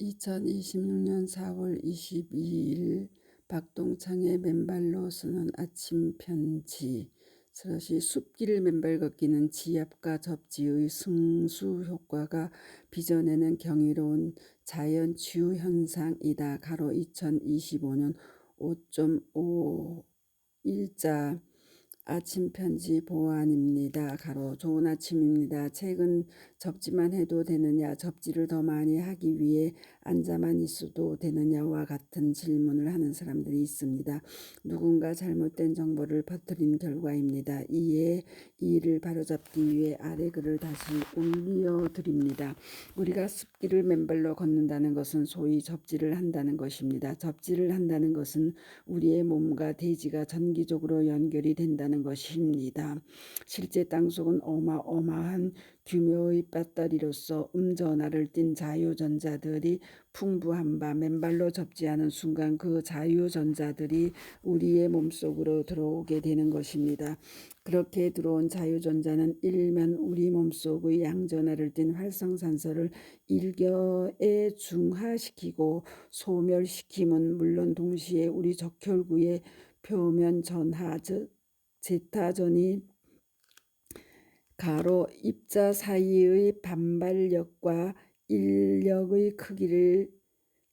2026년 4월 22일 박동창의 맨발로 쓰는 아침 편지. 스러시 숲길 맨발 걷기는 지압과 접지의 승수 효과가 빚어내는 경이로운 자연 치유 현상이다. 가로 2025년 5.5일자 아침 편지 보안입니다. 가로 좋은 아침입니다. 책은 접지만 해도 되느냐, 접지를 더 많이 하기 위해 앉아만 있어도 되느냐와 같은 질문을 하는 사람들이 있습니다. 누군가 잘못된 정보를 퍼뜨린 결과입니다. 이에 이를 바로잡기 위해 아래 글을 다시 올려드립니다. 우리가 습기를 맨발로 걷는다는 것은 소위 접지를 한다는 것입니다. 접지를 한다는 것은 우리의 몸과 대지가 전기적으로 연결이 된다는 것입니다. 실제 땅속은 어마어마한 규모의 배터리로서 음전하를 띤 자유전자들이 풍부한 바 맨발로 접지하는 순간 그 자유전자들이 우리의 몸속으로 들어오게 되는 것입니다. 그렇게 들어온 자유전자는 일면 우리 몸속의 양전하를 띤 활성산소를 일격에 중화시키고 소멸시킴은 물론 동시에 우리 적혈구의 표면 전하, 즉 제타전이 가로 입자 사이의 반발력과 인력의 크기를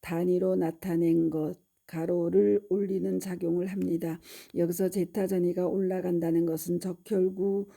단위로 나타낸 것 가로를 올리는 작용을 합니다. 여기서 제타전이가 올라간다는 것은 적혈구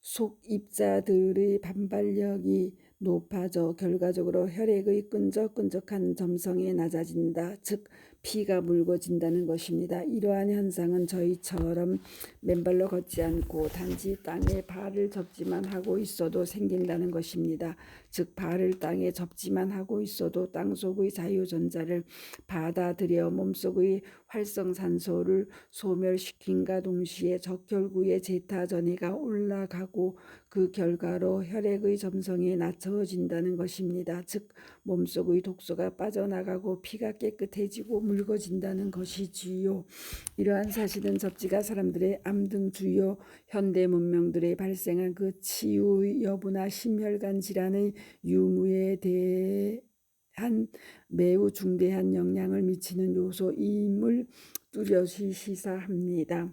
속 입자들의 반발력이 높아져 결과적으로 혈액의 끈적끈적한 점성이 낮아진다. 즉 피가 묽어진다는 것입니다. 이러한 현상은 저희처럼 맨발로 걷지 않고 단지 땅에 발을 접지만 하고 있어도 생긴다는 것입니다. 즉 발을 땅에 접지만 하고 있어도 땅속의 자유전자를 받아들여 몸속의 활성산소를 소멸시킨과 동시에 적혈구의 제타전이가 올라가고 그 결과로 혈액의 점성이 낮춰진다는 것입니다. 즉 몸속의 독소가 빠져나가고 피가 깨끗해지고 묽어진다는 것이지요. 이러한 사실은 접지가 사람들의 암 등 주요 현대 문명들에 발생한 그 치유 여부나 심혈관 질환의 유무에 대한 매우 중대한 영향을 미치는 요소임을 뚜렷이 시사합니다.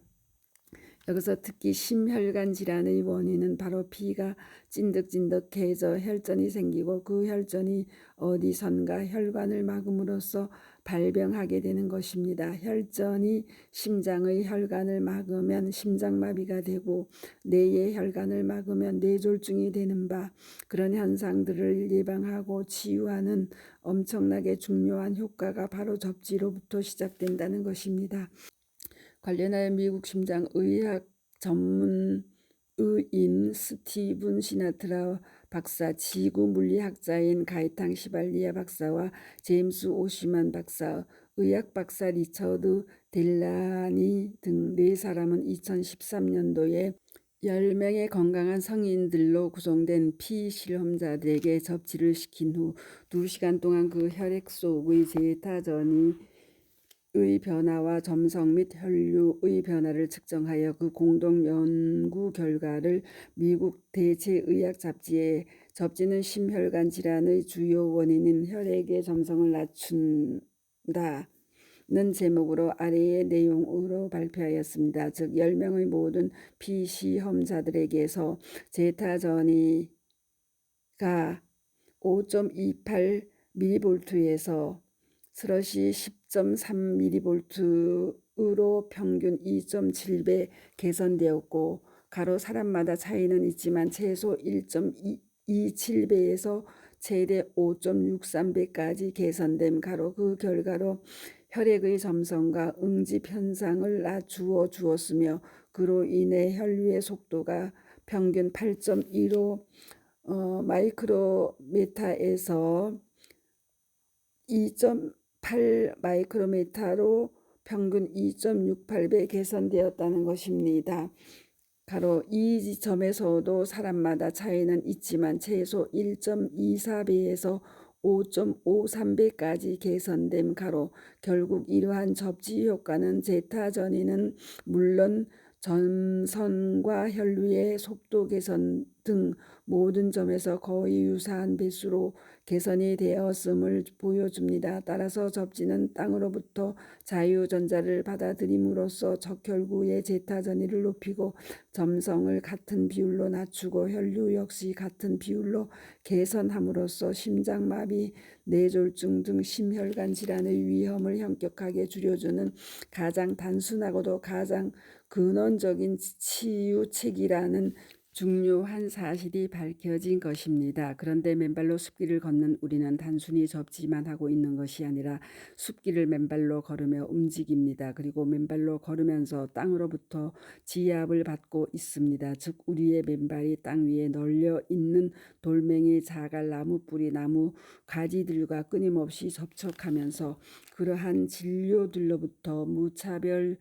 여기서 특히 심혈관 질환의 원인은 바로 피가 찐득찐득해져 혈전이 생기고 그 혈전이 어디선가 혈관을 막음으로써 발병하게 되는 것입니다. 혈전이 심장의 혈관을 막으면 심장마비가 되고 뇌의 혈관을 막으면 뇌졸중이 되는 바 그런 현상들을 예방하고 치유하는 엄청나게 중요한 효과가 바로 접지로부터 시작된다는 것입니다. 관련하여 미국 심장의학 전문의인 스티븐 시나트라 박사, 지구 물리학자인 가이탕 시발리아 박사와 제임스 오시만 박사, 의학 박사 리처드 델라니 등 4사람은 2013년도에 10명의 건강한 성인들로 구성된 피실험자들에게 접지를 시킨 후 2시간 동안 그 혈액 속의 제타전이 의 변화와 점성 및 혈류의 변화를 측정하여 그 공동 연구 결과를 미국 대체의학 잡지에 접지는 심혈관 질환의 주요 원인인 혈액의 점성을 낮춘다. 는 제목으로 아래의 내용으로 발표하였습니다. 즉 10명의 모든 피시험자들에게서 제타전이가 5.28mV에서 스러시 10.3mV로 평균 2.7배 개선되었고 가로 사람마다 차이는 있지만 최소 1.27배에서 최대 5.63배까지 개선됨. 가로 그 결과로 혈액의 점성과 응집 현상을 낮추어 주었으며 그로 인해 혈류의 속도가 평균 8.15 마이크로메타에서 2.8 마이크로메타로 평균 2.68배 개선되었다는 것입니다. 가로 이 점에서도 사람마다 차이는 있지만 최소 1.24배에서 5.53배까지 개선됨. 가로 결국 이러한 접지 효과는 제타전이는 물론 점선과 혈류의 속도 개선 등 모든 점에서 거의 유사한 배수로 개선이 되었음을 보여줍니다. 따라서 접지는 땅으로부터 자유전자를 받아들임으로써 적혈구의 제타 전위를 높이고 점성을 같은 비율로 낮추고 혈류 역시 같은 비율로 개선함으로써 심장마비, 뇌졸중 등 심혈관 질환의 위험을 현격하게 줄여주는 가장 단순하고도 가장 근원적인 치유책이라는 중요한 사실이 밝혀진 것입니다. 그런데 맨발로 숲길을 걷는 우리는 단순히 접지만 하고 있는 것이 아니라 숲길을 맨발로 걸으며 움직입니다. 그리고 맨발로 걸으면서 땅으로부터 지압을 받고 있습니다. 즉 우리의 맨발이 땅 위에 널려 있는 돌멩이, 자갈, 나무 뿌리, 나무 가지들과 끊임없이 접촉하면서 그러한 진료들로부터 무차별적인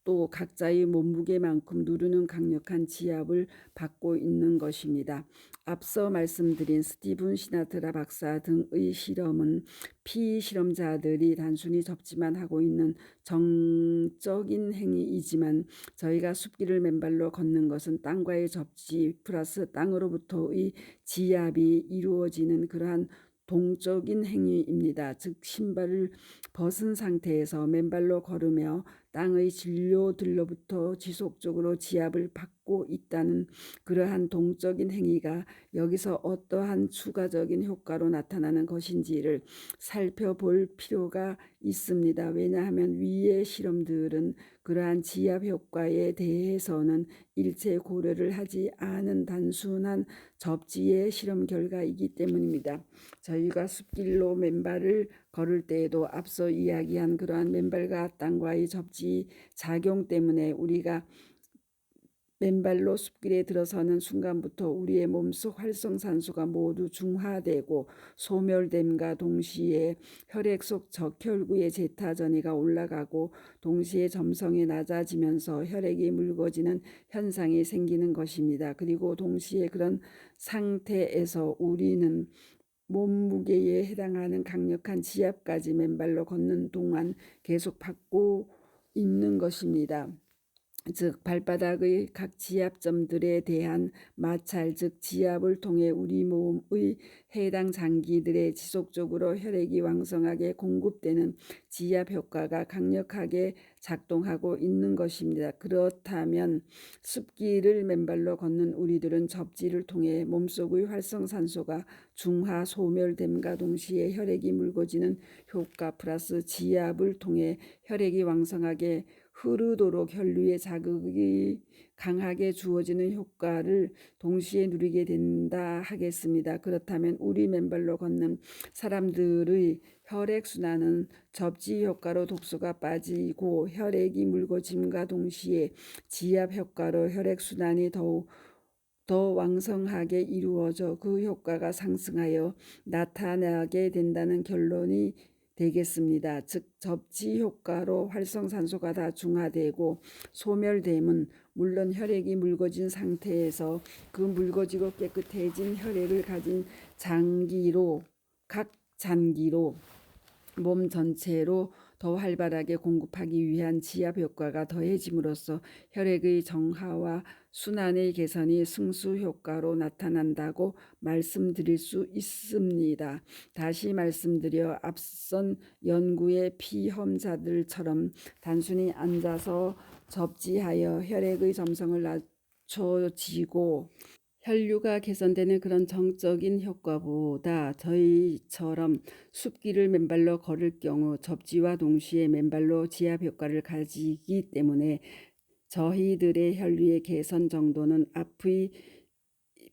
또 각자의 몸무게만큼 누르는 강력한 지압을 받고 있는 것입니다. 앞서 말씀드린 스티븐 시나트라 박사 등의 실험은 피실험자들이 단순히 접지만 하고 있는 정적인 행위이지만 저희가 숲길을 맨발로 걷는 것은 땅과의 접지 플러스 땅으로부터의 지압이 이루어지는 그러한 동적인 행위입니다. 즉 신발을 벗은 상태에서 맨발로 걸으며 땅의 진료들로부터 지속적으로 지압을 받고 있다는 그러한 동적인 행위가 여기서 어떠한 추가적인 효과로 나타나는 것인지를 살펴볼 필요가 있습니다. 왜냐하면 위의 실험들은 그러한 지압 효과에 대해서는 일체 고려를 하지 않은 단순한 접지의 실험 결과이기 때문입니다. 저희가 숲길로 맨발을 걸을 때에도 앞서 이야기한 그러한 맨발과 땅과의 접지 작용 때문에 우리가 맨발로 숲길에 들어서는 순간부터 우리의 몸속 활성산소가 모두 중화되고 소멸됨과 동시에 혈액 속 적혈구의 제타 전위가 올라가고 동시에 점성이 낮아지면서 혈액이 묽어지는 현상이 생기는 것입니다. 그리고 동시에 그런 상태에서 우리는 몸무게에 해당하는 강력한 지압까지 맨발로 걷는 동안 계속 받고 있는 것입니다. 즉 발바닥의 각 지압점들에 대한 마찰, 즉 지압을 통해 우리 몸의 해당 장기들에 지속적으로 혈액이 왕성하게 공급되는 지압 효과가 강력하게 작동하고 있는 것입니다. 그렇다면 숲길을 맨발로 걷는 우리들은 접지를 통해 몸속의 활성산소가 중화 소멸됨과 동시에 혈액이 묽어지는 효과 플러스 지압을 통해 혈액이 왕성하게 흐르도록 혈류의 자극이 강하게 주어지는 효과를 동시에 누리게 된다 하겠습니다. 그렇다면 우리 맨발로 걷는 사람들의 혈액순환은 접지 효과로 독소가 빠지고 혈액이 묽어짐과 동시에 지압 효과로 혈액순환이 더 왕성하게 이루어져 그 효과가 상승하여 나타나게 된다는 결론이 되겠습니다. 즉 접지 효과로 활성산소가 다 중화되고 소멸됨은 물론 혈액이 묽어진 상태에서 그 묽어지고 깨끗해진 혈액을 가진 장기로 각 장기로 몸 전체로 더 활발하게 공급하기 위한 지압 효과가 더해짐으로써 혈액의 정화와 순환의 개선이 승수 효과로 나타난다고 말씀드릴 수 있습니다. 다시 말씀드려 앞선 연구의 피험자들처럼 단순히 앉아서 접지하여 혈액의 점성을 낮춰지고 혈류가 개선되는 그런 정적인 효과보다 저희처럼 숲길을 맨발로 걸을 경우 접지와 동시에 맨발로 지압 효과를 가지기 때문에 저희들의 혈류의 개선 정도는 앞의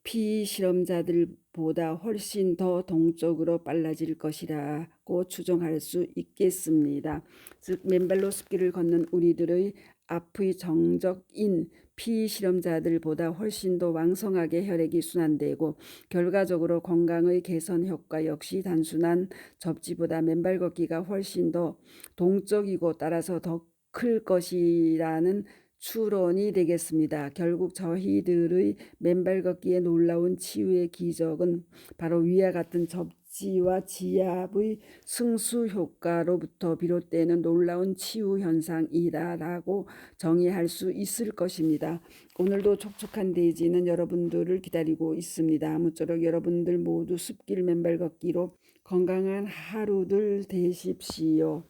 피실험자들보다 훨씬 더 동적으로 빨라질 것이라고 추정할 수 있겠습니다. 즉 맨발로 숲길을 걷는 우리들의 앞의 정적인 피실험자들보다 훨씬 더 왕성하게 혈액이 순환되고 결과적으로 건강의 개선 효과 역시 단순한 접지보다 맨발 걷기가 훨씬 더 동적이고 따라서 더 클 것이라는 추론이 되겠습니다. 결국 저희들의 맨발 걷기의 놀라운 치유의 기적은 바로 위와 같은 지와 지압의 승수 효과로부터 비롯되는 놀라운 치유 현상이다라고 정의할 수 있을 것입니다. 오늘도 촉촉한 대지는 여러분들을 기다리고 있습니다. 아무쪼록 여러분들 모두 숲길 맨발 걷기로 건강한 하루들 되십시오.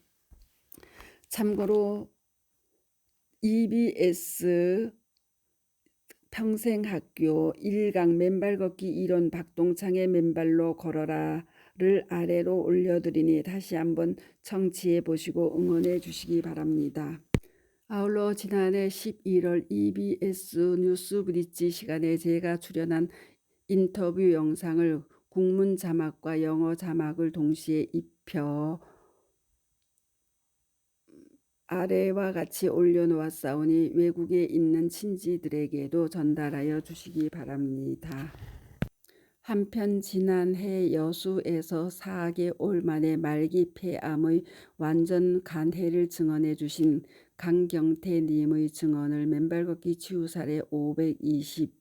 참고로 EBS 평생학교 1강 맨발 걷기 이론 박동창의 맨발로 걸어라를 아래로 올려드리니 다시 한번 청취해 보시고 응원해 주시기 바랍니다. 아울러 지난해 11월 EBS 뉴스 브릿지 시간에 제가 출연한 인터뷰 영상을 국문 자막과 영어 자막을 동시에 입혀 아래와 같이 올려놓았사오니 외국에 있는 친지들에게도 전달하여 주시기 바랍니다. 한편 지난해 여수에서 4개월 만에 말기 폐암의 완전 간해를 증언해 주신 강경태 님의 증언을 맨발 걷기 치유 사례 520.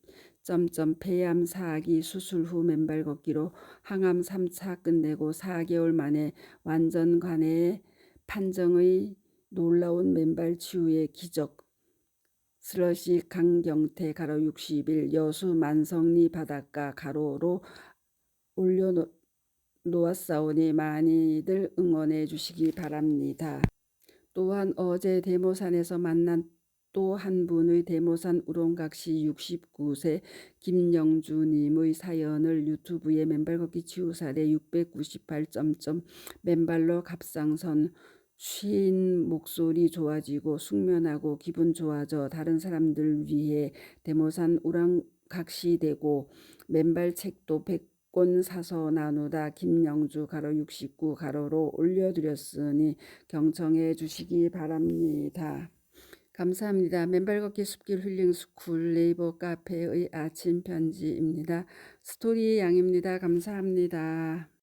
폐암 4기 수술 후 맨발 걷기로 항암 3차 끝내고 4개월 만에 완전 간해 판정의 놀라운 맨발 치유의 기적 슬러시 강경태 가로 60일 여수 만성리 바닷가 가로로 올려놓았사오니 많이들 응원해 주시기 바랍니다. 또한 어제 대모산에서 만난 또 한 분의 대모산 우롱각시 69세 김영주님의 사연을 유튜브에 맨발 걷기 치유 사례 698. 맨발로 갑상선 쉰 목소리 좋아지고 숙면하고 기분 좋아져 다른 사람들 위해 대모산 우랑각시 되고 맨발 책도 100권 사서 나누다 김영주 가로 69 가로로 올려드렸으니 경청해 주시기 바랍니다. 감사합니다. 맨발 걷기 숲길 힐링 스쿨 네이버 카페의 아침 편지입니다. 스토리 양입니다. 감사합니다.